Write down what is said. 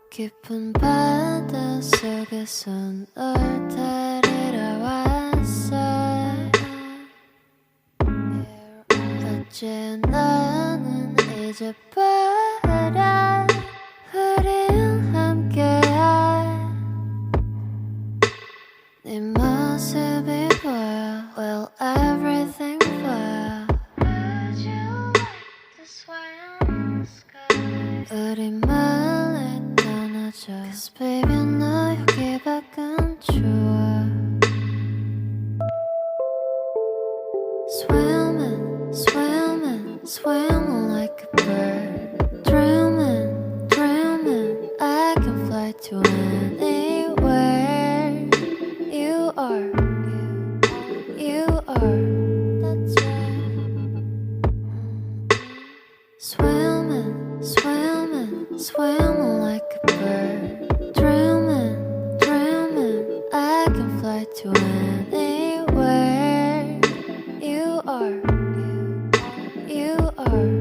깊은 바다 속에서 널 데리러 왔어. 어째 나는 잊어버려. 우린 함께야. 네 모습이 보여. Well, everything 보여. Would you like to swim in the sky? 우리 멀리 떠나자. Cause baby 너 여기 밖은 좋아. Swimming, swimming, swimming like a bird. Dreaming, dreaming, I can fly to anywhere. You are, you are, that's right. Swimming, swimming, swimming like a bird. Dreaming, dreaming, I can fly to anywhere. You are, you are.